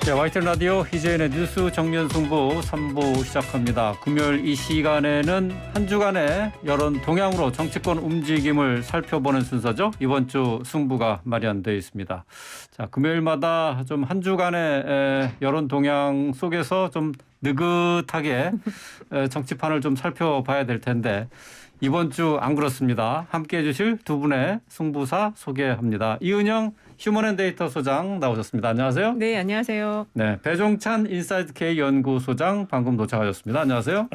네, YTN 라디오 이재현의 뉴스 정면 승부 3부 시작합니다. 금요일 이 시간에는 한 주간의 여론 동향으로 정치권 움직임을 살펴보는 순서죠. 이번 주 승부가 마련되어 있습니다. 자, 금요일마다 좀 한 주간의 여론 동향 속에서 좀 느긋하게 정치판을 좀 살펴봐야 될 텐데 이번 주 안 그렇습니다. 함께해 주실 두 분의 승부사 소개합니다. 이은영 휴먼앤데이터 소장 나오셨습니다. 안녕하세요. 네, 안녕하세요. 네, 배종찬 인사이드 K 연구소장 방금 도착하셨습니다. 안녕하세요.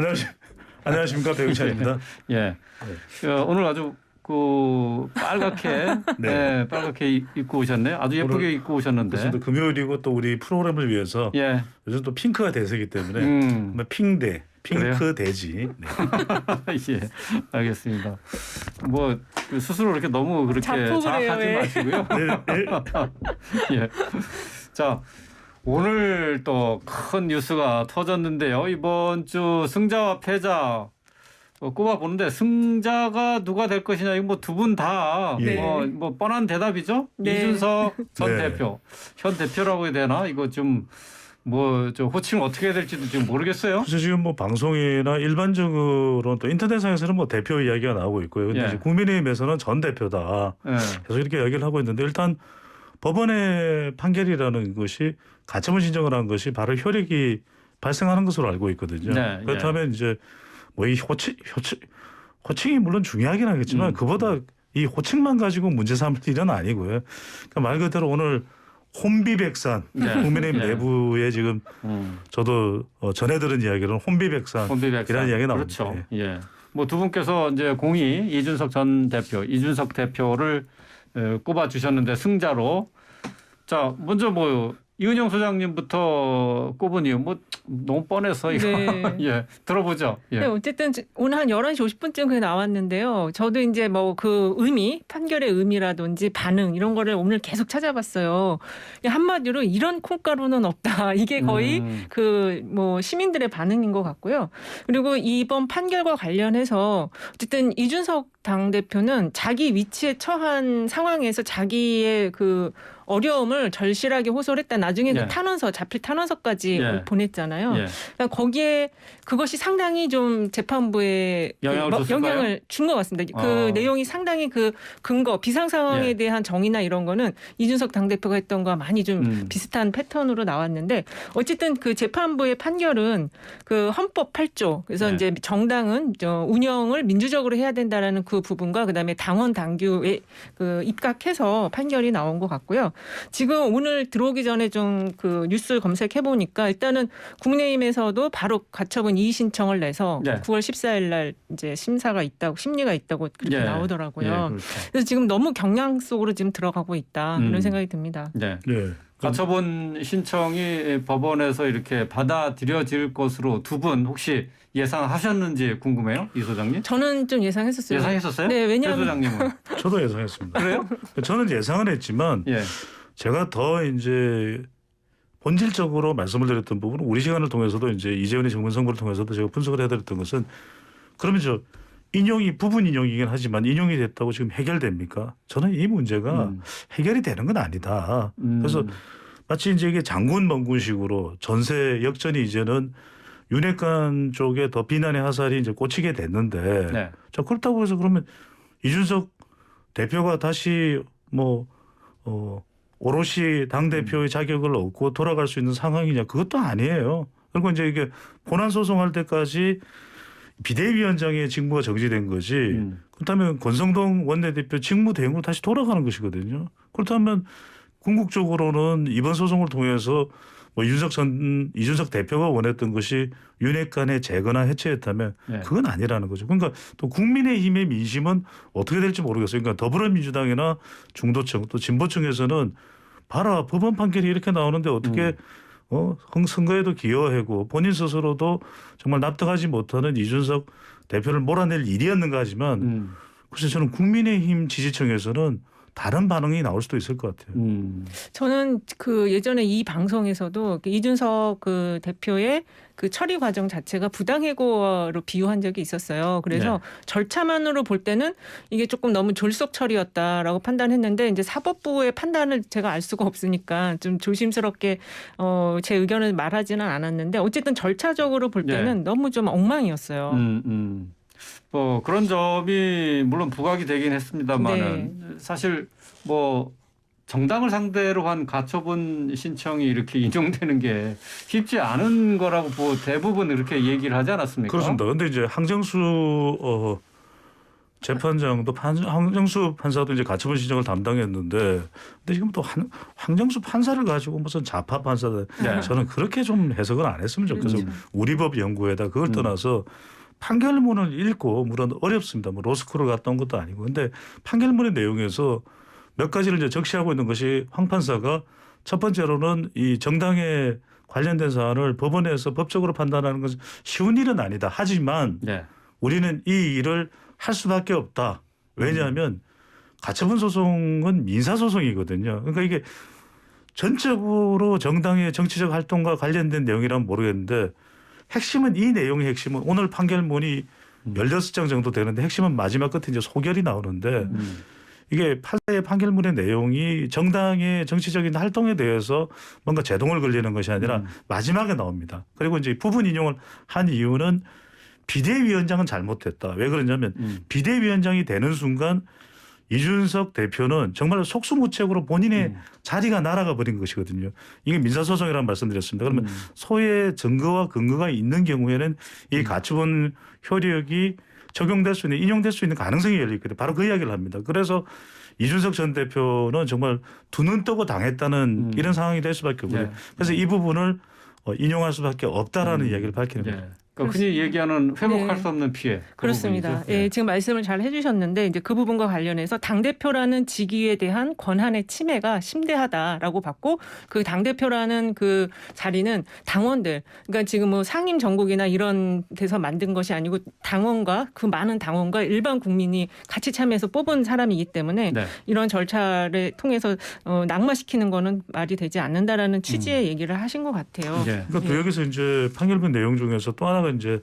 안녕하십니까, 배종찬입니다. 예, 오늘 아주 빨갛게 네, 빨갛게 입고 오셨네요. 아주 예쁘게 입고 오셨는데. 그래서 금요일이고 또 우리 프로그램을 위해서 요즘 또 핑크가 대세이기 때문에 핑대. 핑크 돼지. 네. 예, 알겠습니다. 뭐 스스로 이렇게 너무 그렇게 자학하지 마시고요. 예. 자, 오늘 또 큰 뉴스가 터졌는데요. 이번 주 승자와 패자 꼽아보는데 승자가 누가 될 것이냐 이거 뭐 두 분 다 뭐 뻔한 대답이죠. 네. 이준석 전 대표, 현 대표라고 해야 되나 이거 좀. 저 호칭을 어떻게 해야 될지도 지금 모르겠어요. 그래서 지금 뭐 방송이나 일반적으로 또 인터넷상에서는 뭐 대표 이야기가 나오고 있고요. 근데 이제 국민의힘에서는 전 대표다. 계속 이렇게 이야기를 하고 있는데 일단 법원의 판결이라는 것이 가처분 신청을 한 것이 바로 효력이 발생하는 것으로 알고 있거든요. 그렇다면 이제 뭐 이 호칭이 물론 중요하긴 하겠지만 그보다 이 호칭만 가지고 문제 삼을 일은 아니고요. 그러니까 말 그대로 오늘 혼비백산 국민의힘 내부에 지금 저도 전해 들은 이야기로는 혼비백산이라는 이야기가 나옵니다. 그렇죠. 예. 뭐 두 분께서 이제 공히 이준석 전 대표, 이준석 대표를 꼽아 주셨는데 승자로 자 먼저 뭐 이은영 소장님부터 꼽은 이유 뭐 너무 뻔해서 이거 예 들어보죠. 예. 네, 어쨌든 오늘 한 11시 50분쯤 그게 나왔는데요. 저도 이제 뭐 그 판결의 의미라든지 반응 이런 거를 오늘 계속 찾아봤어요. 한마디로 이런 콩가루는 없다. 이게 거의 그 뭐 시민들의 반응인 것 같고요. 그리고 이번 판결과 관련해서 어쨌든 이준석 당대표는 자기 위치에 처한 상황에서 자기의 그 어려움을 절실하게 호소를 했다. 나중에 그 자필 탄원서까지 보냈잖아요. 그러니까 거기에 그것이 상당히 좀 재판부에 영향을 준 것 같습니다. 그 내용이 상당히 그 근거, 비상 상황에 대한 정의나 이런 거는 이준석 당대표가 했던 거와 많이 좀 비슷한 패턴으로 나왔는데 어쨌든 그 재판부의 판결은 그 헌법 8조 그래서 이제 정당은 운영을 민주적으로 해야 된다라는 그 부분과 그다음에 당원 당규에 그 입각해서 판결이 나온 것 같고요. 지금 오늘 들어오기 전에 좀 그 뉴스 검색해 보니까 일단은 국민의힘에서도 바로 가처분 이의 신청을 내서 9월 14일 날 이제 심리가 있다고 그렇게 나오더라고요. 그렇죠. 그래서 지금 너무 경향 속으로 지금 들어가고 있다 이런 생각이 듭니다. 가처분 신청이 법원에서 이렇게 받아들여질 것으로 두 분 혹시 예상하셨는지 궁금해요, 이 소장님? 저는 좀 예상했었어요. 예상했었어요? 네, 왜냐하면 소장님은 저도 예상했습니다. 그래요? 저는 예상은 했지만 제가 더 이제 본질적으로 말씀을 드렸던 부분은 우리 시간을 통해서도 이제 이재현의 정면 승부를 통해서도 제가 분석을 해드렸던 것은 그러면 부분 인용이긴 하지만 인용이 됐다고 지금 해결됩니까? 저는 이 문제가 해결이 되는 건 아니다. 그래서 마치 이제 이게 장군 멍군식으로 전세 역전이 이제는 윤핵관 쪽에 더 비난의 화살이 이제 꽂히게 됐는데 자 그렇다고 해서 그러면 이준석 대표가 다시 오롯이 당대표의 자격을 얻고 돌아갈 수 있는 상황이냐 그것도 아니에요. 그리고 이제 이게 본안 소송할 때까지 비대위원장의 직무가 정지된 거지. 그렇다면 권성동 원내대표 직무 대행으로 다시 돌아가는 것이거든요. 그렇다면 궁극적으로는 이번 소송을 통해서 이준석 대표가 원했던 것이 윤핵관의 재거나 해체였다면 그건 아니라는 거죠. 그러니까 또 국민의힘의 민심은 어떻게 될지 모르겠어요. 그러니까 더불어민주당이나 중도층 또 진보층에서는 봐라 법원 판결이 이렇게 나오는데 어떻게 선거에도 기여하고 본인 스스로도 정말 납득하지 못하는 이준석 대표를 몰아낼 일이었는가 하지만 글쎄 저는 국민의힘 지지층에서는 다른 반응이 나올 수도 있을 것 같아요. 저는 그 예전에 이 방송에서도 이준석 그 대표의 그 처리 과정 자체가 부당해고로 비유한 적이 있었어요. 그래서 절차만으로 볼 때는 이게 조금 너무 졸속 처리였다라고 판단했는데 이제 사법부의 판단을 제가 알 수가 없으니까 좀 조심스럽게 제 의견을 말하지는 않았는데 어쨌든 절차적으로 볼 때는 너무 좀 엉망이었어요. 뭐 그런 점이 물론 부각이 되긴 했습니다만은 사실 뭐 정당을 상대로 한 가처분 신청이 이렇게 인용되는 게 쉽지 않은 거라고 대부분 이렇게 얘기를 하지 않았습니까? 그렇습니다. 그런데 이제 항정수 재판장도 항정수 판사도 이제 가처분 신청을 담당했는데, 근데 지금 또 항정수 판사를 가지고 무슨 좌파 판사들 저는 그렇게 좀 해석은 안 했으면 좋겠어요. 우리 법 연구에다 그걸 떠나서 판결문을 읽고 물론 어렵습니다. 뭐 로스쿨을 갔다 온 것도 아니고, 근데 판결문의 내용에서 몇 가지를 이제 적시하고 있는 것이 황 판사가 첫 번째로는 이 정당에 관련된 사안을 법원에서 법적으로 판단하는 것은 쉬운 일은 아니다. 하지만 우리는 이 일을 할 수밖에 없다. 왜냐하면 가처분 소송은 민사소송이거든요. 그러니까 이게 전적으로 정당의 정치적 활동과 관련된 내용이라면 모르겠는데 핵심은 이 내용의 핵심은 오늘 판결문이 16장 정도 되는데 핵심은 마지막 끝에 이제 소결이 나오는데 이게 판사의 판결문의 내용이 정당의 정치적인 활동에 대해서 뭔가 제동을 걸리는 것이 아니라 마지막에 나옵니다. 그리고 이제 부분 인용을 한 이유는 비대위원장은 잘못됐다. 왜 그러냐면 비대위원장이 되는 순간 이준석 대표는 정말 속수무책으로 본인의 자리가 날아가 버린 것이거든요. 이게 민사소송이라는 말씀드렸습니다. 그러면 소의 증거와 근거가 있는 경우에는 이 가처분 효력이 적용될 수 있는 인용될 수 있는 가능성이 열려 있거든요. 바로 그 이야기를 합니다. 그래서 이준석 전 대표는 정말 두 눈 뜨고 당했다는 이런 상황이 될 수밖에 없고요. 그래서 이 부분을 인용할 수밖에 없다라는 이야기를 밝히는 거죠. 그러니까 흔히 얘기하는 회복할 수 없는 피해. 그렇습니다. 지금 말씀을 잘 해주셨는데 이제 그 부분과 관련해서 당대표라는 직위에 대한 권한의 침해가 심대하다라고 봤고 그 당대표라는 그 자리는 당원들 그러니까 지금 뭐 상임 전국이나 이런 데서 만든 것이 아니고 당원과 그 많은 당원과 일반 국민이 같이 참여해서 뽑은 사람이기 때문에 이런 절차를 통해서 낙마시키는 거는 말이 되지 않는다라는 취지의 얘기를 하신 것 같아요. 그러니까 또 여기서 이제 판결문 내용 중에서 또 하나가 이제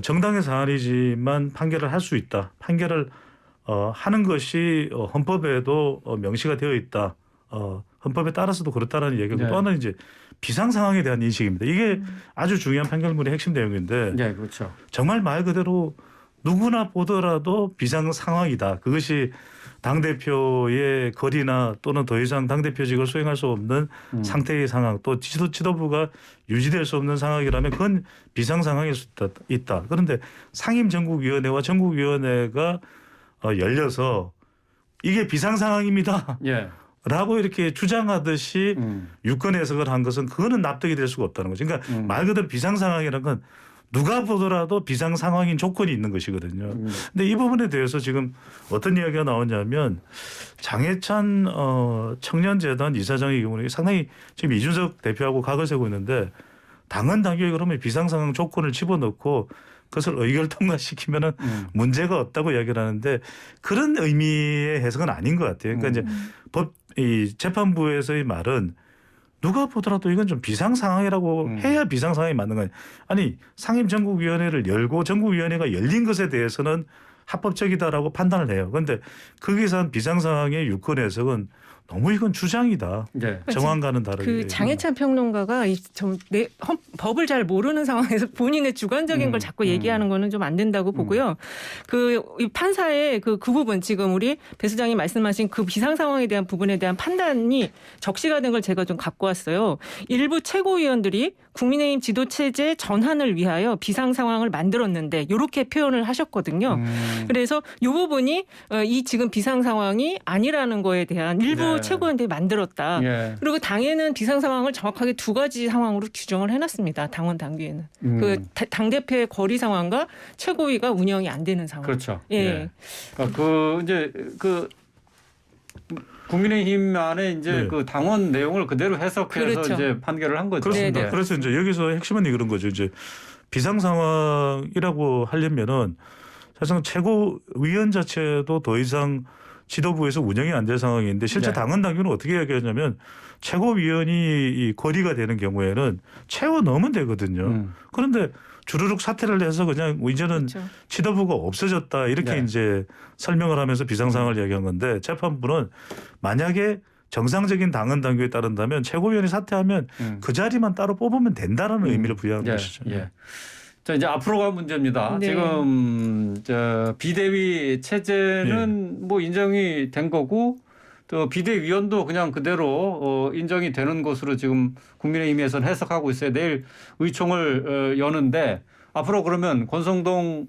정당의 사안이지만 판결을 할 수 있다. 판결을 하는 것이 헌법에도 명시가 되어 있다. 헌법에 따라서도 그렇다라는 얘기고 또 하나는 이제 비상 상황에 대한 인식입니다. 이게 아주 중요한 판결문의 핵심 내용인데 그렇죠. 정말 말 그대로 누구나 보더라도 비상 상황이다. 그것이 당대표의 거리나 또는 더 이상 당대표직을 수행할 수 없는 상태의 상황 또 지도부가 유지될 수 없는 상황이라면 그건 비상 상황일 수 있다. 그런데 상임전국위원회와 전국위원회가 열려서 이게 비상 상황입니다. 라고 이렇게 주장하듯이 유권 해석을 한 것은 그거는 납득이 될 수가 없다는 거죠. 그러니까 말 그대로 비상 상황이라는 건 누가 보더라도 비상 상황인 조건이 있는 것이거든요. 근데 이 부분에 대해서 지금 어떤 이야기가 나오냐면 장해찬 청년재단 이사장의 경우는 상당히 지금 이준석 대표하고 각을 세우고 있는데 당헌 당규에 그러면 비상 상황 조건을 집어넣고 그것을 의결 통과시키면은 문제가 없다고 이야기를 하는데 그런 의미의 해석은 아닌 것 같아요. 그러니까 이제 이 재판부에서의 말은 누가 보더라도 이건 좀 비상 상황이라고 해야 비상 상황이 맞는 거예요. 아니 상임전국위원회를 열고 전국위원회가 열린 것에 대해서는 합법적이다라고 판단을 해요. 그런데 거기서 한 비상 상황의 유권 해석은 너무 이건 주장이다. 정황과는 다르게. 그 장해찬 평론가가 법을 잘 모르는 상황에서 본인의 주관적인 걸 자꾸 얘기하는 거는 좀 안 된다고 보고요. 그 판사의 그 부분 지금 우리 배 수장이 말씀하신 그 비상 상황에 대한 부분에 대한 판단이 적시가 된 걸 제가 좀 갖고 왔어요. 일부 최고위원들이 국민의힘 지도체제 전환을 위하여 비상 상황을 만들었는데 이렇게 표현을 하셨거든요. 그래서 이 부분이 이 지금 비상 상황이 아니라는 거에 대한 일부 최고위원들이 만들었다. 그리고 당에는 비상 상황을 정확하게 두 가지 상황으로 규정을 해놨습니다. 당원 당규에는 그 당 대표의 거리 상황과 최고위가 운영이 안 되는 상황. 그렇죠. 그러니까 그 이제 그 국민의힘 안에 이제 그 당원 내용을 그대로 해석해서 이제 판결을 한 거죠. 그렇습니다. 그래서 이제 여기서 핵심은 그런 거죠. 이제 비상 상황이라고 하려면은 사실상 최고위원 자체도 더 이상 지도부에서 운영이 안 될 상황인데 실제 네. 당헌 당규는 어떻게 이야기하냐면 최고위원이 이 거리가 되는 경우에는 채워 넣으면 되거든요. 그런데 주르륵 사퇴를 해서 그냥 이제는 그렇죠. 지도부가 없어졌다 이렇게 네. 이제 설명을 하면서 비상상황을 이야기한 건데 재판부는 만약에 정상적인 당헌 당규에 따른다면 최고위원이 사퇴하면 그 자리만 따로 뽑으면 된다라는 의미를 부여한 예, 것이죠. 예. 자 이제 앞으로가 문제입니다. 네. 지금 저 비대위 체제는 뭐 인정이 된 거고 또 비대위원도 그냥 그대로 인정이 되는 것으로 지금 국민의힘에서는 해석하고 있어요. 내일 의총을 여는데 앞으로 그러면 권성동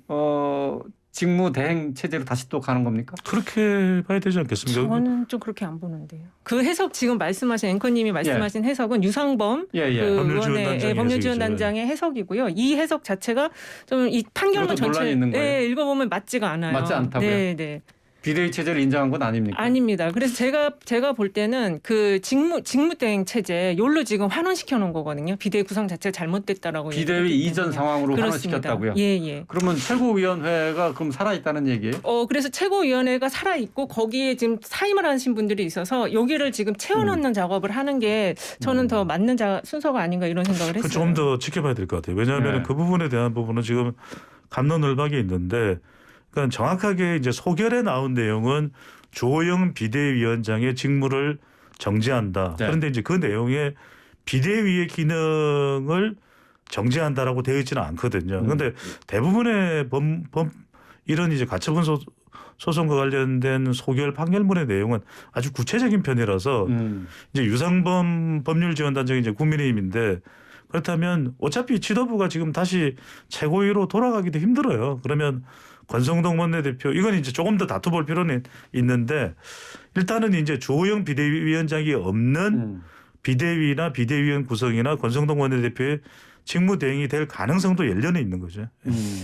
직무대행 체제로 다시 또 가는 겁니까? 그렇게 봐야 되지 않겠습니까? 저는 좀 그렇게 안 보는데요. 그 해석 지금 말씀하신 앵커님이 말씀하신 해석은 유상범 예, 예. 그 법률지원단장의 법률지원단장의 해석이고요. 이 해석 자체가 좀 이 판결문 이것도 논란이 전체 있는 거예요? 읽어보면 맞지가 않아요. 맞지 않다고요? 네, 네. 비대위 체제를 인정한 건 아닙니까? 아닙니다. 그래서 제가 볼 때는 그 직무대행 체제 요로 지금 환원시켜 놓은 거거든요. 비대위 구성 자체가 잘못됐다라고. 비대위 이전 상황으로 그렇습니다. 환원시켰다고요? 예, 예. 그러면 최고위원회가 그럼 살아있다는 얘기예요? 그래서 최고위원회가 살아 있고 거기에 지금 사임을 하신 분들이 있어서 여기를 지금 채워넣는 작업을 하는 게 저는 더 맞는 순서가 아닌가 이런 생각을 했어요. 좀 더 지켜봐야 될 것 같아요. 왜냐하면 네. 그 부분에 대한 부분은 지금 갑론을박이 있는데, 그러니까 정확하게 이제 소결에 나온 내용은 주호영 비대위원장의 직무를 정지한다. 네. 그런데 이제 그 내용에 비대위의 기능을 정지한다라고 되어 있지는 않거든요. 그런데 대부분의 이런 이제 가처분 소송과 관련된 소결 판결문의 내용은 아주 구체적인 편이라서 이제 유상범 법률지원단장이 이제 국민의힘인데 그렇다면 어차피 지도부가 지금 다시 최고위로 돌아가기도 힘들어요. 그러면 권성동 원내대표 이건 이제 조금 더 다투볼 필요는 있는데 일단은 이제 주호영 비대위원장이 없는 비대위나 비대위원 구성이나 권성동 원내대표의 직무대행이 될 가능성도 열려는 있는 거죠.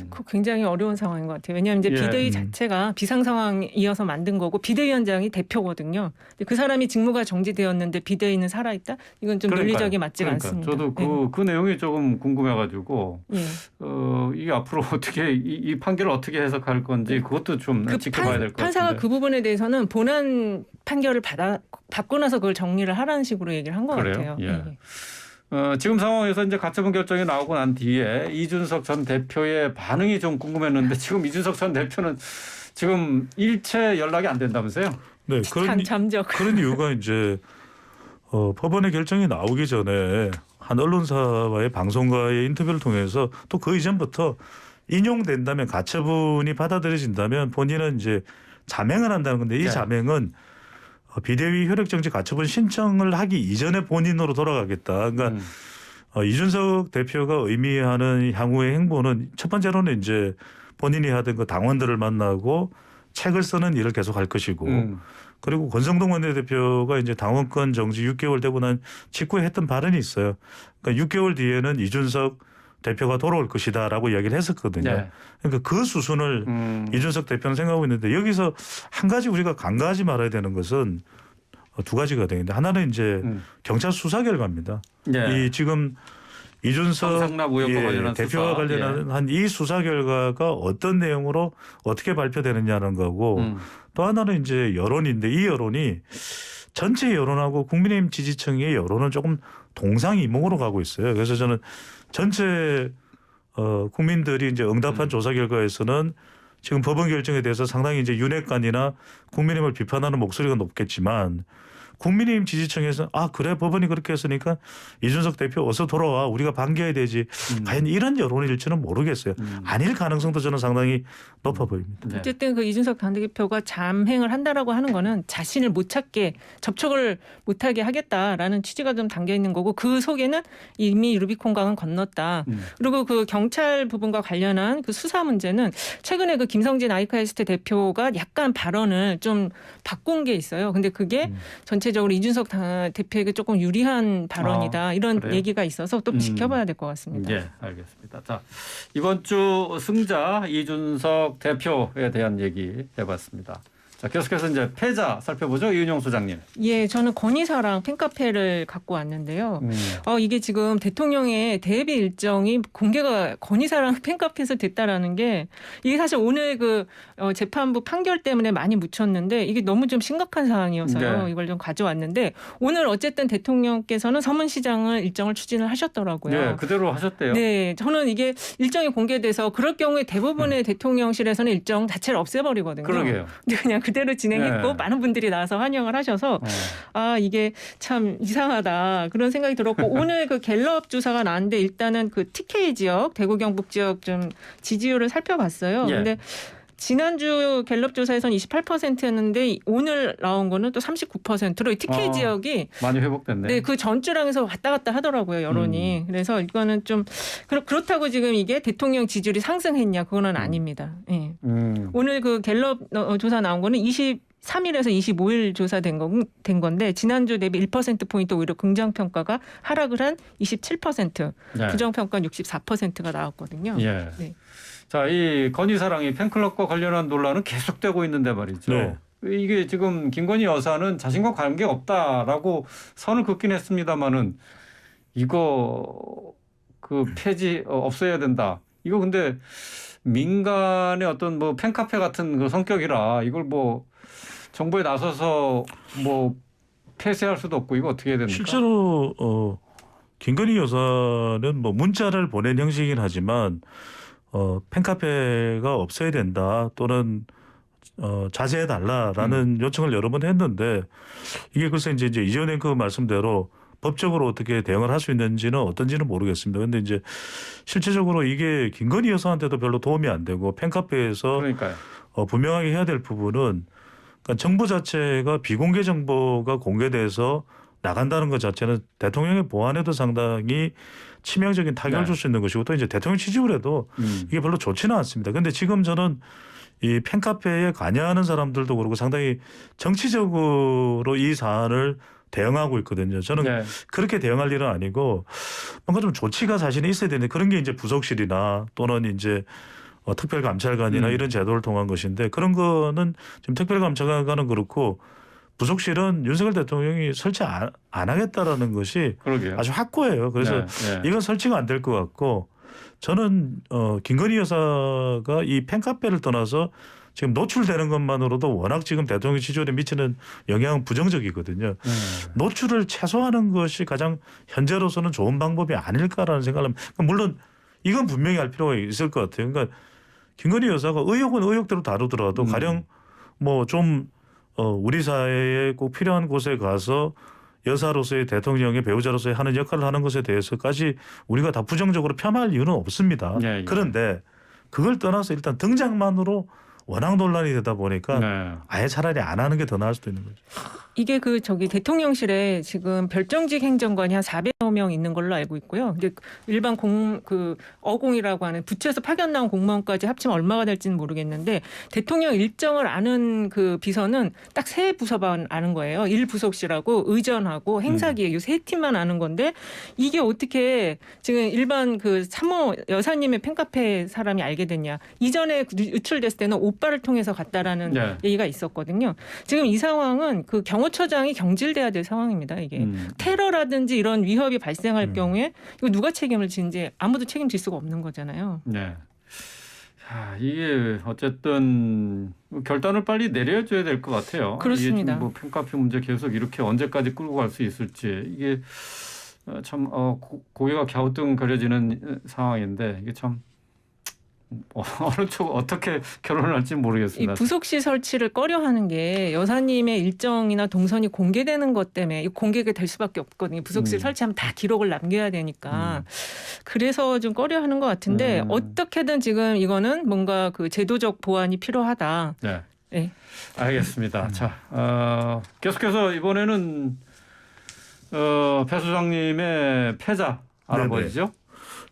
그 굉장히 어려운 상황인 것 같아요. 왜냐하면 이제 예. 비대위 자체가 비상 상황이어서 만든 거고 비대위원장이 대표거든요. 근데 그 사람이 직무가 정지되었는데 비대위는 살아있다? 이건 좀 논리적이 맞지가 않습니다. 저도 그 내용이 조금 궁금해가지고 예. 이게 앞으로 어떻게 이 판결을 어떻게 해석할 건지 그것도 좀 지켜봐야 될 것 같은데. 판사가 그 부분에 대해서는 본안 판결을 받고 나서 그걸 정리를 하라는 식으로 얘기를 한 것 그래요? 같아요. 예. 지금 상황에서 이제 가처분 결정이 나오고 난 뒤에 이준석 전 대표의 반응이 좀 궁금했는데 지금 이준석 전 대표는 지금 일체 연락이 안 된다면서요? 네, 잠적. 그런 이유가 이제 법원의 결정이 나오기 전에 한 언론사와의 방송과의 인터뷰를 통해서 또 그 이전부터 인용된다면 가처분이 받아들여진다면 본인은 이제 자맹을 한다는 건데 이 네. 자맹은 비대위 효력정지 가처분 신청을 하기 이전에 본인으로 돌아가겠다. 그러니까 이준석 대표가 의미하는 향후의 행보는 첫 번째로는 이제 본인이 하던 그 당원들을 만나고 책을 쓰는 일을 계속할 것이고 그리고 권성동 원내대표가 이제 당원권 정지 6개월 되고 난 직후에 했던 발언이 있어요. 그러니까 6개월 뒤에는 이준석 대표가 돌아올 것이다라고 이야기를 했었거든요. 네. 그러니까 그 수순을 이준석 대표는 생각하고 있는데 여기서 한 가지 우리가 간과하지 말아야 되는 것은 두 가지가 되는데 하나는 이제 경찰 수사 결과입니다. 네. 이 지금 이준석 성상납 의혹과 관련한 대표와 수사. 관련한 이 수사 결과가 어떤 내용으로 어떻게 발표되느냐는 거고 또 하나는 이제 여론인데 이 여론이 전체 여론하고 국민의힘 지지층의 여론은 조금 동상이몽으로 가고 있어요. 그래서 저는 전체 국민들이 이제 응답한 조사 결과에서는 지금 법원 결정에 대해서 상당히 이제 윤핵관이나 국민의힘을 비판하는 목소리가 높겠지만 국민의힘 지지층에서 그래 법원이 그렇게 했으니까 이준석 대표 어서 돌아와 우리가 반겨야 되지. 과연 이런 여론일지는 모르겠어요. 아닐 가능성도 저는 상당히 높아 보입니다. 네. 어쨌든 그 이준석 당대표가 잠행을 한다라고 하는 거는 자신을 못 찾게 접촉을 못하게 하겠다라는 취지가 좀 담겨 있는 거고 그 속에는 이미 루비콘강은 건넜다. 그리고 그 경찰 부분과 관련한 그 수사 문제는 최근에 그 김성진 아이카이스트 대표가 약간 발언을 좀 바꾼 게 있어요. 근데 그게 전체적으로 이준석 대표에게 조금 유리한 발언이다. 이런 그래요? 얘기가 있어서 또 지켜봐야 될 것 같습니다. 예, 알겠습니다. 자, 이번 주 승자 이준석 대표에 대한 얘기 해봤습니다. 자, 계속해서 이제 패자 살펴보죠. 이은영 소장님. 예, 저는 건의사랑 팬카페를 갖고 왔는데요. 이게 지금 대통령의 대비 일정이 공개가 건의사랑 팬카페에서 됐다라는 게 이게 사실 오늘 재판부 판결 때문에 많이 묻혔는데 이게 너무 좀 심각한 상황이어서요. 네. 이걸 좀 가져왔는데 오늘 어쨌든 대통령께서는 서문시장을 일정을 추진을 하셨더라고요. 네, 그대로 하셨대요. 네, 저는 이게 일정이 공개돼서 그럴 경우에 대부분의 대통령실에서는 일정 자체를 없애버리거든요. 그러게요. 근데 그냥 그대로 진행했고 네. 많은 분들이 나와서 환영을 하셔서 이게 참 이상하다 그런 생각이 들었고 오늘 그 갤럽 조사가 나왔는데 일단은 그 TK 지역 대구 경북 지역 좀 지지율을 살펴봤어요. 예. 근데 지난주 갤럽 조사에서는 28%였는데 오늘 나온 거는 또 39%로 TK 지역이 많이 회복됐네. 네, 그 전주랑에서 왔다 갔다 하더라고요, 여론이. 그래서 이거는 좀 그렇다고 지금 이게 대통령 지지율이 상승했냐 그거는 아닙니다. 예. 오늘 그 갤럽 조사 나온 거는 23일에서 25일 조사된 건데 지난주 대비 1%포인트 오히려 긍정평가가 하락을 한 27%, 네. 부정평가는 64%가 나왔거든요. 예. 네. 자, 이 건희사랑이 팬클럽과 관련한 논란은 계속되고 있는데 말이죠. 네. 이게 지금 김건희 여사는 자신과 관계 없다라고 선을 긋긴 했습니다만은 이거 그 폐지 없애야 된다. 이거 근데 민간의 어떤 뭐 팬카페 같은 그 성격이라 이걸 뭐 정부에 나서서 뭐 폐쇄할 수도 없고 이거 어떻게 해야 됩니까? 실제로 김건희 여사는 뭐 문자를 보낸 형식이긴 하지만 팬카페가 없어야 된다 또는 자제해달라라는 요청을 여러 번 했는데 이게 글쎄 이제 이전 그 말씀대로 법적으로 어떻게 대응을 할 수 있는지는 어떤지는 모르겠습니다. 근데 이제 실제적으로 이게 김건희 여사한테도 별로 도움이 안 되고 팬카페에서 그러니까요. 분명하게 해야 될 부분은 그러니까 정보 자체가 비공개 정보가 공개돼서 나간다는 것 자체는 대통령의 보안에도 상당히 치명적인 타격을 네. 줄 수 있는 것이고 또 이제 대통령 지지율에도 이게 별로 좋지는 않습니다. 그런데 지금 저는 이 팬카페에 관여하는 사람들도 그렇고 상당히 정치적으로 이 사안을 대응하고 있거든요. 저는 네. 그렇게 대응할 일은 아니고 뭔가 좀 조치가 사실은 있어야 되는데 그런 게 이제 부속실이나 또는 이제 특별감찰관이나 이런 제도를 통한 것인데 그런 거는 지금 특별감찰관은 그렇고 부속실은 윤석열 대통령이 설치 안 하겠다라는 것이 그러게요. 아주 확고해요. 그래서 네. 이건 설치가 안 될 것 같고 저는 김건희 여사가 이 팬카페를 떠나서 지금 노출되는 것만으로도 워낙 지금 대통령 지지율에 미치는 영향은 부정적이거든요. 노출을 최소화하는 것이 가장 현재로서는 좋은 방법이 아닐까라는 생각을 합니다. 물론 이건 분명히 할 필요가 있을 것 같아요. 그러니까 김건희 여사가 의혹은 의혹대로 다루더라도 가령 뭐 좀 우리 사회에 꼭 필요한 곳에 가서 여사로서의 대통령의 배우자로서의 하는 역할을 하는 것에 대해서까지 우리가 다 부정적으로 폄하할 이유는 없습니다. 예, 예. 그런데 그걸 떠나서 일단 등장만으로 워낙 논란이 되다 보니까 네. 아예 차라리 안 하는 게 더 나을 수도 있는 거죠. 이게 대통령실에 지금 별정직 행정관이 한 400여 명 있는 걸로 알고 있고요. 근데 일반 어공이라고 하는 부처에서 파견 나온 공무원까지 합치면 얼마가 될지는 모르겠는데 대통령 일정을 아는 그 비서는 딱 3부서만 아는 거예요. 1부속실하고 의전하고 행사기획 이 3팀만 아는 건데 이게 어떻게 지금 일반 그 참모 여사님의 팬카페 사람이 알게 됐냐. 이전에 유출됐을 때는 오빠를 통해서 갔다라는 네. 얘기가 있었거든요. 지금 이 상황은 그 경호처장이 경질돼야 될 상황입니다. 이게 테러라든지 이런 위협이 발생할 경우에 이거 누가 책임을 지는지 아무도 책임질 수가 없는 거잖아요. 네. 자, 이게 어쨌든 결단을 빨리 내려줘야 될 것 같아요. 그렇습니다. 이게 지금 뭐 팬카페 문제 계속 이렇게 언제까지 끌고 갈 수 있을지 이게 참 고개가 갸우뚱거려지는 상황인데 이게 참 어느 쪽 어떻게 결론을 할지 이 모르겠습니다. 부속실 설치를 꺼려하는 게 여사님의 일정이나 동선이 공개되는 것 때문에 공개가 될 수밖에 없거든요. 부속실 설치하면 다 기록을 남겨야 되니까 그래서 좀 꺼려하는 것 같은데 어떻게든 지금 이거는 뭔가 그 제도적 보완이 필요하다. 네, 네. 알겠습니다. 자, 계속해서 이번에는 배 소장님의 패자 알아보시죠.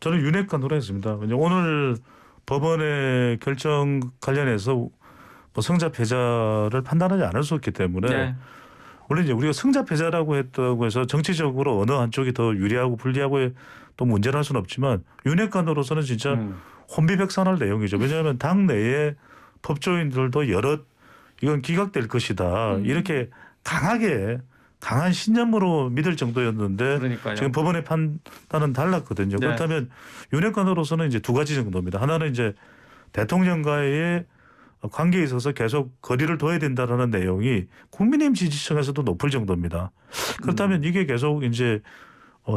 저는 윤핵관으로 했습니다. 오늘 법원의 결정 관련해서 뭐 승자 패자를 판단하지 않을 수 없기 때문에 네. 원래 이제 우리가 승자 패자라고 했다고 해서 정치적으로 어느 한쪽이 더 유리하고 불리하고 또 문제를 할 수는 없지만 윤핵관으로서는 진짜 혼비백산할 내용이죠. 왜냐하면 당 내에 법조인들도 여럿 이건 기각될 것이다. 이렇게 강한 신념으로 믿을 정도였는데 그러니까요. 지금 법원의 판단은 달랐거든요. 네. 그렇다면 윤핵관으로서는 이제 두 가지 정도입니다. 하나는 이제 대통령과의 관계에 있어서 계속 거리를 둬야 된다라는 내용이 국민의힘 지지층에서도 높을 정도입니다. 그렇다면 이게 계속 이제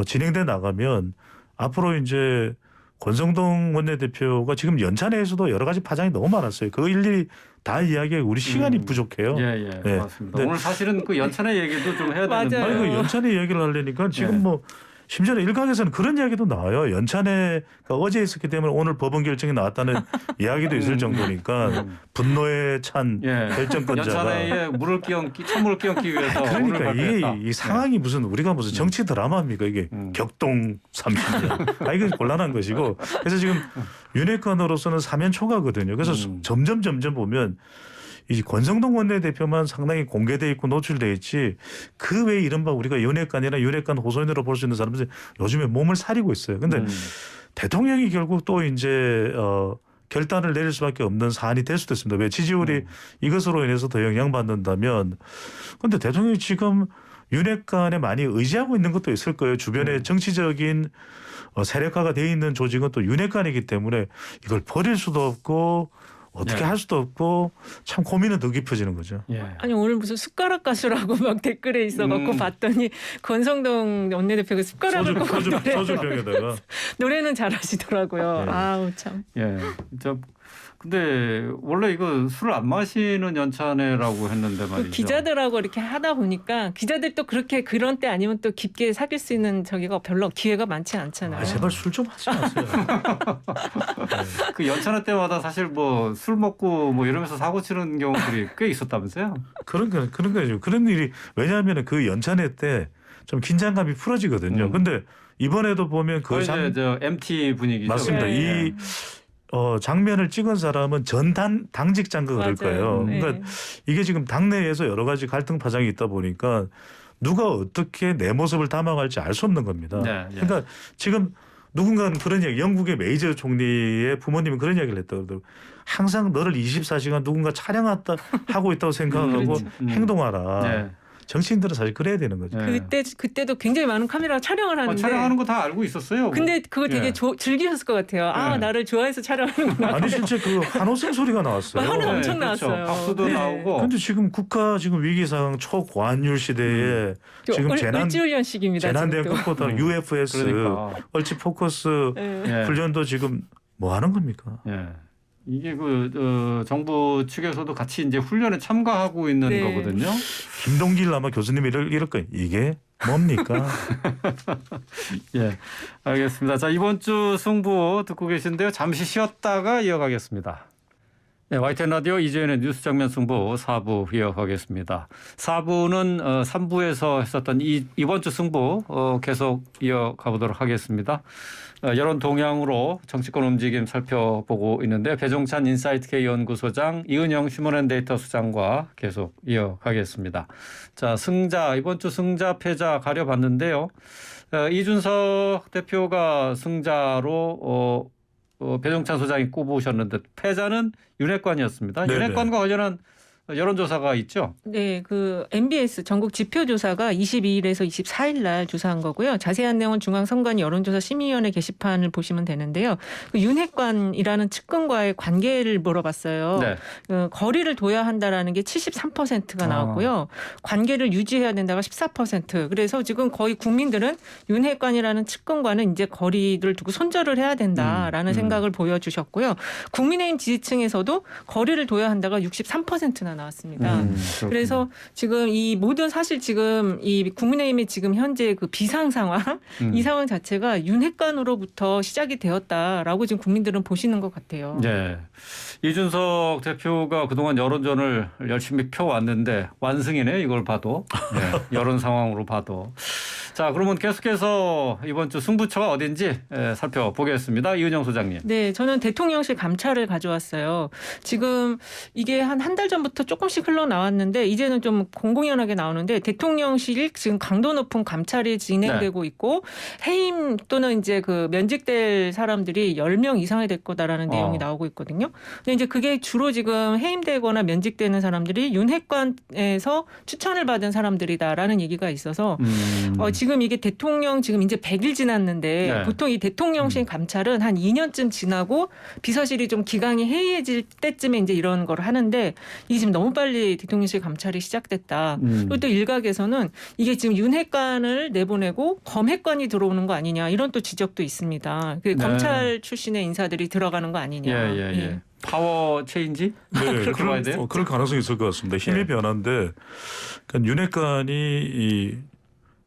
진행돼 나가면 앞으로 이제 권성동 원내대표가 지금 연찬회에서도 여러 가지 파장이 너무 많았어요. 그거 일일이 다 이야기하기 우리 시간이 부족해요. 예, 네. 맞습니다. 네. 오늘 사실은 그 연찬회 얘기도 좀 해야 되는데. 맞아요. 아니 그 연찬회 이야기를 하려니까 지금 네. 뭐 심지어 일각에서는 그런 이야기도 나와요. 연찬회가 어제 있었기 때문에 오늘 법원 결정이 나왔다는 이야기도 있을 정도니까 분노에 찬 예. 결정권자가 연찬회에 물을 끼얹기, 찬물을 끼얹기 위해서 오늘 그러니까 발표했다. 이게 이 상황이 무슨 우리가 무슨 정치 드라마입니까 이게 격동 30년. 아 이건 곤란한 것이고 그래서 지금 윤핵관으로서는 사면 초과거든요. 그래서 점점 보면 이 권성동 원내대표만 상당히 공개돼 있고 노출돼 있지 그 외에 이른바 우리가 윤핵관이나 윤핵관 호소인으로 볼 수 있는 사람들이 요즘에 몸을 사리고 있어요. 근데 대통령이 결국 또 이제 결단을 내릴 수밖에 없는 사안이 될 수도 있습니다. 왜 지지율이 이것으로 인해서 더 영향받는다면 근데 대통령이 지금 윤핵관에 많이 의지하고 있는 것도 있을 거예요. 주변에 정치적인 세력화가 돼 있는 조직은 또 윤핵관이기 때문에 이걸 버릴 수도 없고 어떻게 예. 할 수도 없고 참 고민은 더 깊어지는 거죠. 예. 아니 오늘 무슨 숟가락 가수라고 막 댓글에 있어갖고 봤더니 권성동 원내대표가 숟가락을 꽂고 노래 소주병에다가 노래는 잘하시더라고요. 네. 아우 참. 예. 근데 원래 이거 술을 안 마시는 연찬회라고 했는데 말이죠. 그 기자들하고 이렇게 하다 보니까 기자들도 그렇게 그런 때 아니면 또 깊게 사귈 수 있는 저기가 별로 기회가 많지 않잖아요. 아, 제발 술 좀 하지 마세요. 그 연찬회 때마다 사실 뭐 술 먹고 뭐 이러면서 사고 치는 경우들이 꽤 있었다면서요? 그런 거죠. 그런 일이 왜냐하면 그 연찬회 때 좀 긴장감이 풀어지거든요. 근데 이번에도 보면 그 거의 이제 저 MT 분위기죠. 맞습니다. 네. 이 장면을 찍은 사람은 당직자인가 그럴 거예요. 네. 그러니까 이게 지금 당내에서 여러 가지 갈등 파장이 있다 보니까 누가 어떻게 내 모습을 담아갈지 알 수 없는 겁니다. 네, 예. 그러니까 지금 누군가는 그런 얘기, 영국의 메이저 총리의 부모님은 그런 이야기를 했다고 그러더라고요. 항상 너를 24시간 누군가 촬영하고 있다고 생각하고 그렇죠. 행동하라. 네. 정치인들은 사실 그래야 되는 거죠. 네. 그때도 굉장히 많은 카메라가 촬영을 하는데. 촬영하는 거 다 알고 있었어요. 근데 그거 되게 예. 즐기셨을 것 같아요. 아 네. 나를 좋아해서 촬영하는구나. 아니 진짜 그 한호성 소리가 나왔어요. 한호 엄청 그렇죠. 나왔어요. 박수도 네. 나오고. 근데 지금 국가 지금 위기 상황 초고환율 시대에 지금 을지훈련식입니다. 재난대응 지금 또. 극복단 UFS 그러니까. 얼치 포커스 네. 예. 훈련도 지금 뭐 하는 겁니까? 예. 이게 정부 측에서도 같이 이제 훈련에 참가하고 있는 네. 거거든요. 김동길 아마 교수님이 이럴 거예요. 이게 뭡니까? 예, 알겠습니다. 자, 이번 주 승부 듣고 계신데요. 잠시 쉬었다가 이어가겠습니다. 네, YTN 라디오 이재현의 뉴스 장면 승부 4부 이어가겠습니다. 4부는 3부에서 했었던 이번 주 승부 계속 이어가 보도록 하겠습니다. 여론 동향으로 정치권 움직임 살펴보고 있는데 배종찬 인사이트K 연구소장, 이은영 휴먼앤데이터 수장과 계속 이어가겠습니다. 자, 이번 주 승자 패자 가려봤는데요. 이준석 대표가 승자로 배종찬 소장이 꼽으셨는데 패자는 윤핵관이었습니다. 네네. 윤핵관과 관련한 여론조사가 있죠. 네, 그 MBS 전국 지표조사가 22일에서 24일 날 조사한 거고요. 자세한 내용은 중앙선관 여론조사 심의위원회 게시판을 보시면 되는데요. 그 윤핵관이라는 측근과의 관계를 물어봤어요. 네. 거리를 둬야 한다라는 게 73%가 나왔고요. 관계를 유지해야 된다가 14%. 그래서 지금 거의 국민들은 윤핵관이라는 측근과는 이제 거리를 두고 손절을 해야 된다라는 생각을 보여주셨고요. 국민의힘 지지층에서도 거리를 둬야 한다가 63%나 나왔습니다. 그래서 지금 이 모든 사실 지금 이 국민의힘의 지금 현재 그 비상 상황 이 상황 자체가 윤핵관으로부터 시작이 되었다라고 지금 국민들은 보시는 것 같아요. 네. 이준석 대표가 그동안 여론전을 열심히 펴왔는데 완승이네 이걸 봐도. 네. 여론 상황으로 봐도. 자, 그러면 계속해서 이번 주 승부처가 어딘지 살펴보겠습니다. 이은영 소장님. 네, 저는 대통령실 감찰을 가져왔어요. 지금 이게 한 달 전부터 조금씩 흘러나왔는데 이제는 좀 공공연하게 나오는데 대통령실 지금 강도 높은 감찰이 진행되고 있고 해임 또는 이제 그 면직될 사람들이 10명 이상이 될 거다라는 내용이 나오고 있거든요. 근데 이제 그게 주로 지금 해임되거나 면직되는 사람들이 윤핵관에서 추천을 받은 사람들이다라는 얘기가 있어서 지금 이게 대통령 지금 이제 100일 지났는데 네. 보통 이 대통령실 감찰은 한 2년쯤 지나고 비서실이 좀 기강이 해이해질 때쯤에 이제 이런 걸 하는데 이게 지금 너무 빨리 대통령실 감찰이 시작됐다. 그리고 또 일각에서는 이게 지금 윤핵관을 내보내고 검핵관이 들어오는 거 아니냐 이런 또 지적도 있습니다. 그 검찰 출신의 인사들이 들어가는 거 아니냐. 예. 파워 체인지? 네, 그렇게 봐야 돼요? 그럴 가능성이 있을 것 같습니다. 힘의 변화인데 그러니까 윤핵관이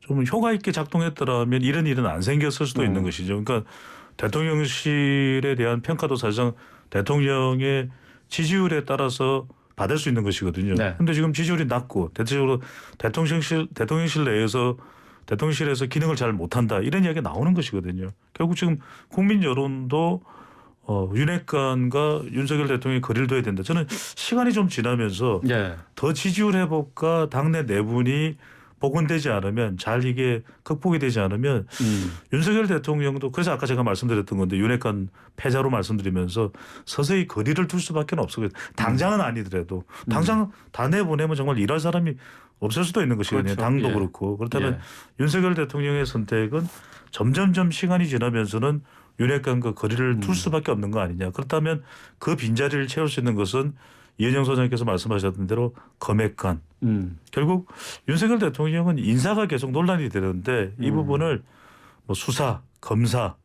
좀 효과 있게 작동했더라면 이런 일은 안 생겼을 수도 있는 것이죠. 그러니까 대통령실에 대한 평가도 사실상 대통령의 지지율에 따라서 받을 수 있는 것이거든요. 그런데 네. 지금 지지율이 낮고 대체적으로 대통령실 내에서 대통령실에서 기능을 잘 못한다 이런 이야기가 나오는 것이거든요. 결국 지금 국민 여론도 윤핵관과 윤석열 대통령이 거리를 둬야 된다. 저는 시간이 좀 지나면서 더 지지율 회복과 당내 내분이 복원되지 않으면 잘 이게 극복이 되지 않으면 윤석열 대통령도 그래서 아까 제가 말씀드렸던 건데 윤핵관 패자로 말씀드리면서 서서히 거리를 둘 수밖에 없어요. 당장은 아니더라도 당장 다 내보내면 정말 일할 사람이 없을 수도 있는 것이거든요. 그렇죠. 당도 그렇고 그렇다면 윤석열 대통령의 선택은 점점점 시간이 지나면서는 윤핵관과 거리를 둘 수밖에 없는 거 아니냐. 그렇다면 그 빈자리를 채울 수 있는 것은 이은영 소장님께서 말씀하셨던 대로 검핵관. 결국 윤석열 대통령은 인사가 계속 논란이 되는데 이 부분을 뭐 수사, 검사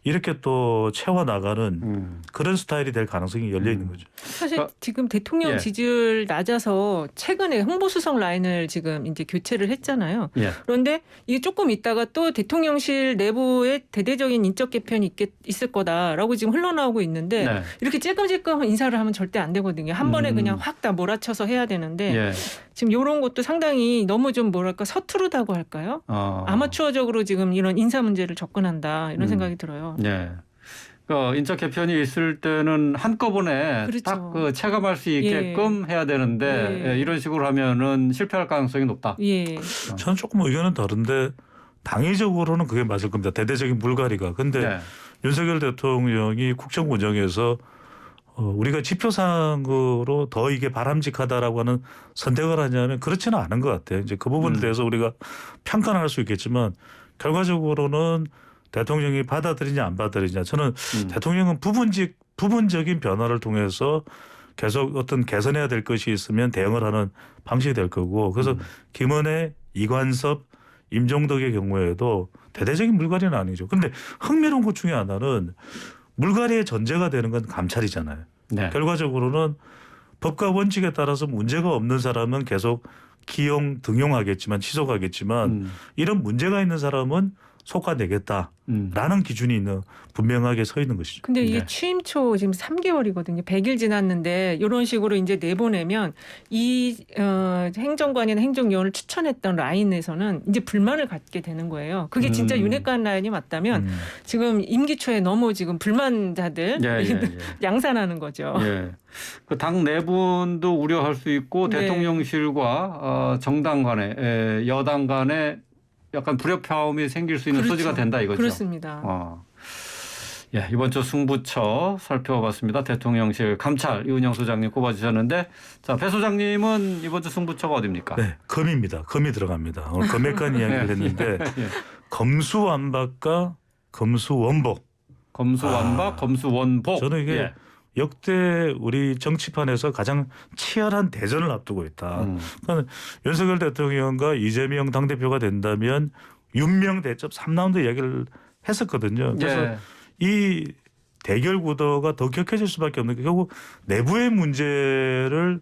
이렇게 또 채워나가는 그런 스타일이 될 가능성이 열려 있는 거죠. 사실 지금 대통령 지지율 낮아서 최근에 홍보수석 라인을 지금 이제 교체를 했잖아요. 그런데 이게 조금 있다가 또 대통령실 내부에 대대적인 인적 개편이 있을 거다라고 지금 흘러나오고 있는데 이렇게 찔끔찔끔 인사를 하면 절대 안 되거든요. 한 번에 그냥 확 다 몰아쳐서 해야 되는데 지금 이런 것도 상당히 너무 좀 뭐랄까 서투르다고 할까요? 아마추어적으로 지금 이런 인사 문제를 접근한다 이런 생각이 들어요. 그 인적 개편이 있을 때는 한꺼번에 딱 그 체감할 수 있게끔 해야 되는데 이런 식으로 하면은 실패할 가능성이 높다. 저는 조금 의견은 다른데 당위적으로는 그게 맞을 겁니다. 대대적인 물갈이가. 근데 윤석열 대통령이 국정 운영에서 우리가 지표상으로 더 이게 바람직하다라고 하는 선택을 하냐면 그렇지는 않은 것 같아요. 이제 그 부분에 대해서 우리가 평가는 할 수 있겠지만 결과적으로는 대통령이 받아들이냐 안 받아들이냐. 저는 대통령은 부분적인 변화를 통해서 계속 어떤 개선해야 될 것이 있으면 대응을 하는 방식이 될 거고 그래서 김은혜, 이관섭, 임종덕의 경우에도 대대적인 물갈이는 아니죠. 그런데 흥미로운 것 중에 하나는 물갈이의 전제가 되는 건 감찰이잖아요. 결과적으로는 법과 원칙에 따라서 문제가 없는 사람은 계속 기용, 등용하겠지만 취소하겠지만 이런 문제가 있는 사람은 속아내겠다라는 기준이 있는 분명하게 서 있는 것이죠. 근데 이게 취임 초 지금 3개월이거든요. 100일 지났는데 이런 식으로 이제 내보내면 이 행정관이나 행정요원을 추천했던 라인에서는 이제 불만을 갖게 되는 거예요. 그게 진짜 윤핵관 라인이 맞다면 지금 임기 초에 너무 지금 불만자들 양산하는 거죠. 그 당 내분도 우려할 수 있고 대통령실과 정당 간에 여당 간에 약간 불협화음이 생길 수 있는 소지가 된다 이거죠. 그렇습니다. 이번 주 승부처 살펴봤습니다. 대통령실 감찰 이은영 소장님 꼽아주셨는데 자, 배 소장님은 이번 주 승부처가 어디입니까? 네, 검입니다. 검이 들어갑니다. 오늘 검핵관 이야기를 했는데 검수완박과 검수원복. 검수완박, 검수원복. 저는 이게 역대 우리 정치판에서 가장 치열한 대전을 앞두고 있다. 그러니까 윤석열 대통령과 이재명 당대표가 된다면 윤명 대첩 3라운드 이야기를 했었거든요. 그래서 이 대결 구도가 더 격해질 수밖에 없는 게 결국 내부의 문제를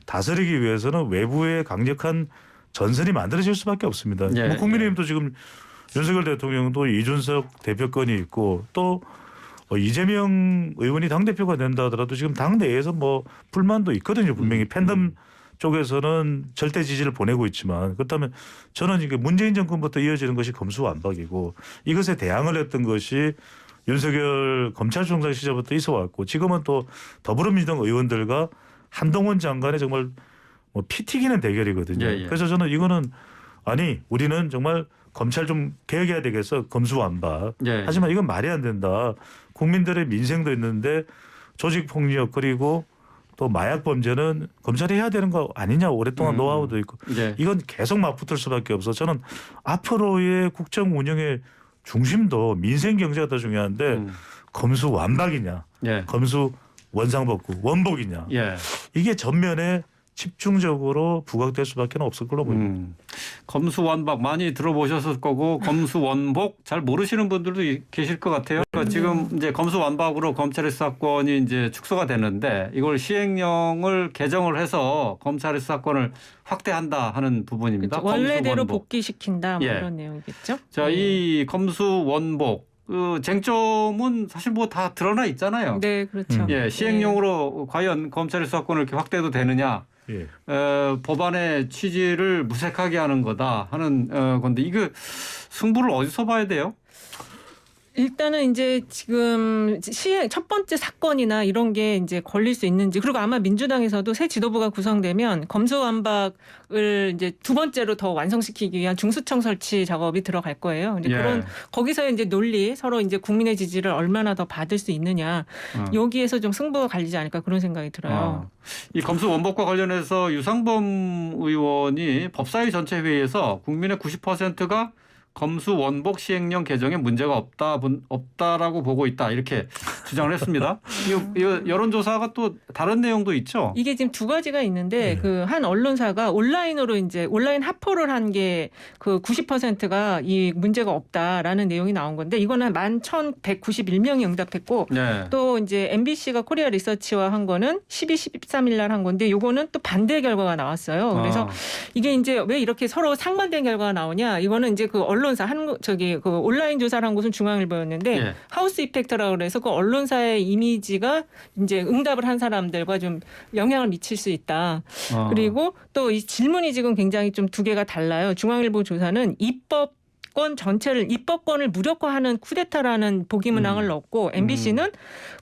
다스리기 위해서는 외부의 강력한 전선이 만들어질 수밖에 없습니다. 뭐 국민의힘도 지금 윤석열 대통령도 이준석 대표권이 있고 또 이재명 의원이 당대표가 된다 하더라도 지금 당내에서 뭐 불만도 있거든요. 분명히 팬덤 쪽에서는 절대 지지를 보내고 있지만 그렇다면 저는 이게 문재인 정권부터 이어지는 것이 검수완박이고 이것에 대항을 했던 것이 윤석열 검찰총장 시절부터 있어 왔고 지금은 또 더불어민주당 의원들과 한동훈 장관의 정말 뭐 피 튀기는 대결이거든요. 예, 예. 그래서 저는 이거는 아니 우리는 정말 검찰 좀 개혁해야 되겠어 검수완박. 예. 하지만 이건 말이 안 된다. 국민들의 민생도 있는데 조직폭력 그리고 또 마약 범죄는 검찰이 해야 되는 거 아니냐 오랫동안 노하우도 있고 예. 이건 계속 맞붙을 수밖에 없어. 저는 앞으로의 국정 운영의 중심도 민생 경제가 더 중요한데 검수완박이냐 예. 검수 원상복구 원복이냐 예. 이게 전면에 집중적으로 부각될 수밖에 없을 걸로 보입니다. 검수완박 많이 들어보셨을 거고 검수원복 잘 모르시는 분들도 계실 것 같아요. 그러니까 지금 이제 검수완박으로 검찰의 수사권이 이제 축소가 되는데 이걸 시행령을 개정을 해서 검찰의 수사권을 확대한다 하는 부분입니다. 그렇죠. 원래대로 검수원복. 복귀시킨다 뭐 예. 이런 내용이겠죠. 자, 이 검수원복 그 쟁점은 사실 뭐 다 드러나 있잖아요. 네, 그렇죠. 예, 시행령으로 과연 검찰의 수사권을 이렇게 확대해도 되느냐? 예. 법안의 취지를 무색하게 하는 거다 하는 건데 이거 승부를 어디서 봐야 돼요? 일단은 이제 지금 시행 첫 번째 사건이나 이런 게 이제 걸릴 수 있는지 그리고 아마 민주당에서도 새 지도부가 구성되면 검수완박을 이제 두 번째로 더 완성시키기 위한 중수청 설치 작업이 들어갈 거예요. 근데 예. 그런 거기서 이제 논리 서로 이제 국민의 지지를 얼마나 더 받을 수 있느냐 여기에서 좀 승부가 갈리지 않을까 그런 생각이 들어요. 이 검수원복과 관련해서 유상범 의원이 법사위 전체 회의에서 국민의 90%가 검수원복 시행령 개정에 문제가 없다라고 보고 있다 이렇게 주장을 했습니다. 이 여론조사가 또 다른 내용도 있죠. 이게 지금 두 가지가 있는데 그 한 언론사가 온라인으로 이제 온라인 합포를 한 게 그 90%가 이 문제가 없다라는 내용이 나온 건데 이거는 11,191명이 응답했고 네. 또 이제 MBC가 코리아 리서치와 한 거는 12, 13일 날 한 건데 요거는 또 반대 결과가 나왔어요. 그래서 이게 이제 왜 이렇게 서로 상반된 결과가 나오냐? 이거는 이제 그 언론사 그 온라인 조사를 한 곳은 중앙일보였는데 예. 하우스 이펙터라고 그래서 그 언론사의 이미지가 이제 응답을 한 사람들과 좀 영향을 미칠 수 있다. 그리고 또 이 질문이 지금 굉장히 좀 두 개가 달라요. 중앙일보 조사는 입법권 무력화하는 쿠데타라는 보기문항을 넣었고 MBC는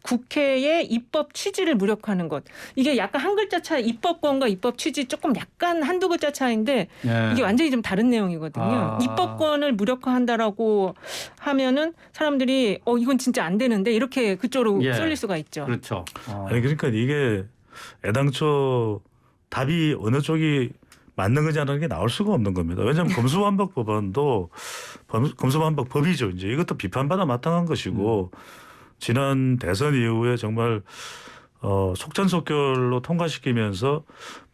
국회의 입법 취지를 무력화하는 것. 이게 약간 한 글자 차이, 입법권과 입법 취지 조금 약간 한두 글자 차이인데 예. 이게 완전히 좀 다른 내용이거든요. 입법권을 무력화한다라고 하면은 사람들이 이건 진짜 안 되는데 이렇게 그쪽으로 예. 쏠릴 수가 있죠. 그렇죠. 아니 그러니까 이게 애당초 답이 어느 쪽이 맞는 거냐는 게 나올 수가 없는 겁니다. 왜냐하면 검수완박 법안도 검수완박 법이죠. 이제 이것도 비판받아 마땅한 것이고 지난 대선 이후에 정말 속전속결로 통과시키면서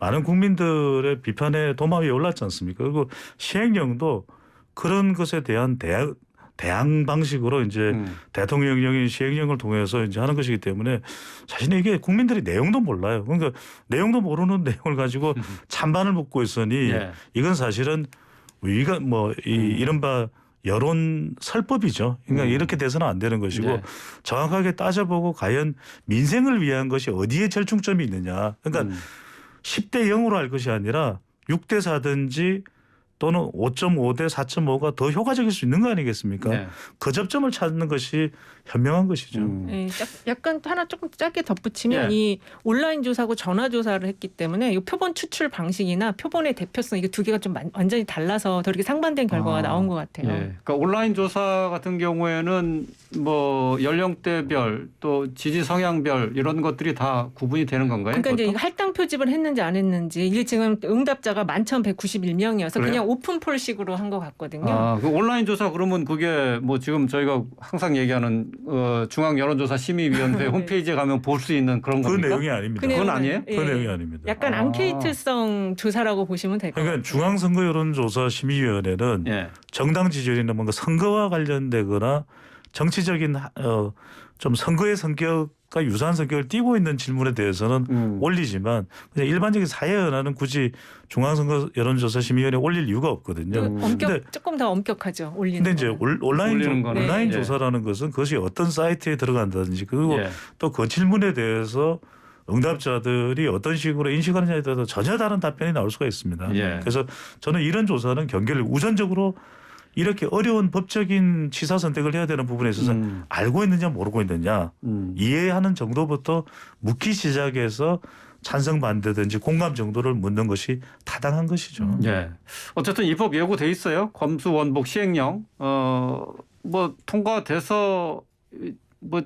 많은 국민들의 비판의 도마 위에 올랐지 않습니까? 그리고 시행령도 그런 것에 대한 대항 방식으로 이제 대통령령인 시행령을 통해서 이제 하는 것이기 때문에 사실 이게 국민들이 내용도 몰라요. 그러니까 내용도 모르는 내용을 가지고 찬반을 묻고 있으니 예. 이건 사실은 우리가 이른바 여론 설법이죠. 그러니까 이렇게 돼서는 안 되는 것이고 네. 정확하게 따져보고 과연 민생을 위한 것이 어디에 절충점이 있느냐. 그러니까 10대 0으로 할 것이 아니라 6대 4든지 또는 5.5대 4.5가 더 효과적일 수 있는 거 아니겠습니까? 네. 그 접점을 찾는 것이 현명한 것이죠. 네, 약간 하나 조금 짧게 덧붙이면 예. 이 온라인 조사하고 전화 조사를 했기 때문에 이 표본 추출 방식이나 표본의 대표성 이게 두 개가 좀 완전히 달라서 더 이렇게 상반된 결과가 나온 것 같아요. 예. 그러니까 온라인 조사 같은 경우에는 뭐 연령대별 또 지지 성향별 이런 것들이 다 구분이 되는 건가요? 그러니까 이제 보통? 할당 표집을 했는지 안 했는지 이게 지금 응답자가 11,191명이어서 그래요? 그냥 오픈폴식으로 한 것 같거든요. 그 온라인 조사 그러면 그게 뭐 지금 저희가 항상 얘기하는 중앙 여론조사 심의위원회 네. 홈페이지에 가면 볼 수 있는 그런 그 겁니까? 내용이 아닙니다. 그건 아니에요? 그 내용이 아닙니다. 약간 앙케이트성 조사라고 보시면 될 것 같아요. 그러니까 중앙선거여론조사심의위원회는 예. 정당 지지율이나 뭔가 선거와 관련되거나 정치적인 좀 선거의 성격과 유사한 성격을 띠고 있는 질문에 대해서는 올리지만 그냥 일반적인 사회연화는 굳이 중앙선거 여론조사심의위원회에 올릴 이유가 없거든요. 조금 더 엄격하죠. 올리는. 근데 이제 거는. 올리는 거는. 온라인 네. 조사라는 것은 그것이 어떤 사이트에 들어간다든지 그리고 예. 또 그 질문에 대해서 응답자들이 어떤 식으로 인식하느냐에 따라서 전혀 다른 답변이 나올 수가 있습니다. 예. 그래서 저는 이런 조사는 경계를 우선적으로 이렇게 어려운 법적인 취사 선택을 해야 되는 부분에 있어서 알고 있느냐 모르고 있느냐 이해하는 정도부터 묻기 시작해서 찬성 반대든지 공감 정도를 묻는 것이 타당한 것이죠. 예. 어쨌든 이 법 예고돼 있어요. 검수 원복 시행령 뭐 통과돼서 뭐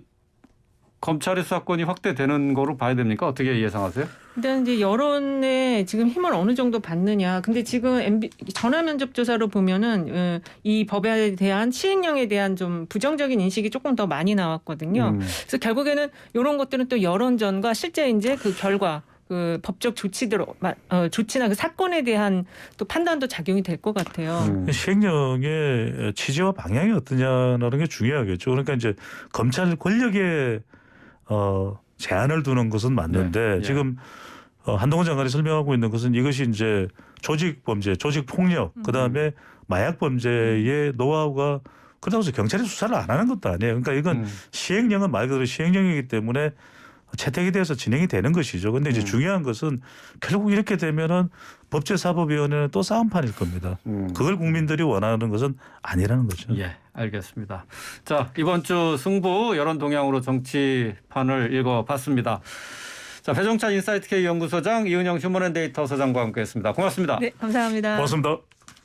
검찰의 수사권이 확대되는 거로 봐야 됩니까? 어떻게 예상하세요? 일단 이제 여론에 지금 힘을 어느 정도 받느냐. 근데 지금 전화 면접 조사로 보면은 이 법에 대한 시행령에 대한 좀 부정적인 인식이 조금 더 많이 나왔거든요. 그래서 결국에는 이런 것들은 또 여론전과 실제 이제 그 결과 그 법적 조치들 조치나 그 사건에 대한 또 판단도 작용이 될 것 같아요. 시행령의 취지와 방향이 어떠냐는 게 중요하겠죠. 그러니까 이제 검찰 권력에 제한을 두는 것은 맞는데 네. 예. 지금 한동훈 장관이 설명하고 있는 것은 이것이 이제 조직 범죄, 조직 폭력, 그다음에 마약 범죄의 노하우가 그렇다고 해서 경찰이 수사를 안 하는 것도 아니에요. 그러니까 이건 시행령은 말 그대로 시행령이기 때문에 채택이 돼서 진행이 되는 것이죠. 그런데 이제 중요한 것은 결국 이렇게 되면은 법제사법위원회는 또 싸움판일 겁니다. 그걸 국민들이 원하는 것은 아니라는 거죠. 예, 알겠습니다. 자, 이번 주 승부 여론 동향으로 정치판을 읽어봤습니다. 자, 배종찬 인사이트 K 연구소장, 이은영 휴먼앤데이터 소장과 함께했습니다. 고맙습니다. 네, 감사합니다. 고맙습니다.